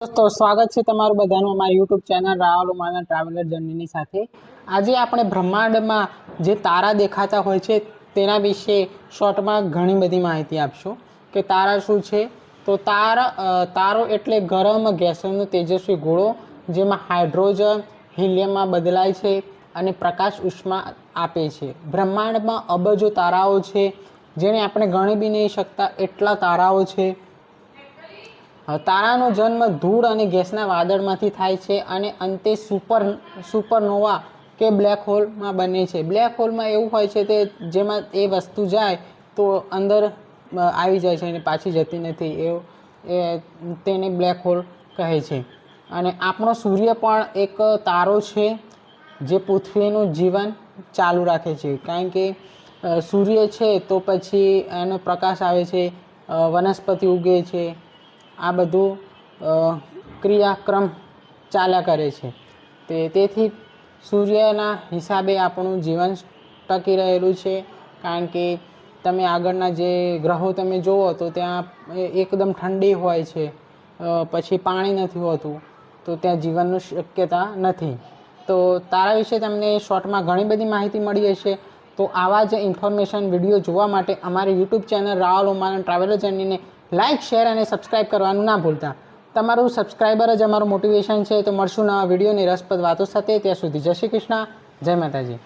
દોસ્તો સ્વાગત છે તમારું બધાનું અમારી યુટ્યુબ ચેનલ રાહુલ ઉમાના ટ્રાવેલર જર્નીની સાથે। આજે આપણે બ્રહ્માંડમાં જે તારા દેખાતા હોય છે તેના વિશે શોર્ટમાં ઘણી બધી માહિતી આપશું કે તારા શું છે। તો તારો એટલે ગરમ ગેસનો તેજસ્વી ગોળો જેમાં હાઇડ્રોજન હિલિયમમાં બદલાય છે અને પ્રકાશ ઉષ્મા આપે છે। બ્રહ્માંડમાં અબજો તારાઓ છે જેને આપણે ગણી બી નહીં શકતા એટલા તારાઓ છે। તારાનો જન્મ ધૂળ અને ગેસના વાદળમાંથી થાય છે અને અંતે સુપરનોવા કે બ્લેક હોલમાં બને છે। બ્લેક હોલમાં એવું હોય છે તે જેમાં એ વસ્તુ જાય તો અંદર આવી જાય છે અને પાછી જતી નથી, તેને બ્લેક હોલ કહે છે। અને આપણો સૂર્ય પણ એક તારો છે જે પૃથ્વીનું જીવન ચાલુ રાખે છે, કારણ કે સૂર્ય છે તો પછી એનો પ્રકાશ આવે છે, વનસ્પતિ ઉગે છે, આ બધું ક્રિયાક્રમ ચાલ્યા કરે છે। તેથી સૂર્યના હિસાબે આપણું જીવન ટકી રહેલું છે, કારણ કે તમે આગળના જે ગ્રહો તમે જુઓ તો ત્યાં એકદમ ઠંડી હોય છે, પછી પાણી નથી હોતું, તો ત્યાં જીવનની શક્યતા નથી। તો તારા વિશે તમને શોર્ટમાં ઘણી બધી માહિતી મળી હશે। તો આવા જ ઇન્ફોર્મેશન વિડીયો જોવા માટે અમારી યુટ્યુબ ચેનલ રાહુલ ઉમાના ટ્રાવેલર જર્નીને લાઇક, શેર અને સબસ્ક્રાઈબ કરવાનું ના ભૂલતા। તમારું સબસ્ક્રાઈબર જ અમારું મોટિવેશન છે। તો મળશું નવા વિડીયોની રસપ્રદ વાતો સાથે, ત્યાં સુધી જય શ્રી કૃષ્ણ, જય માતાજી।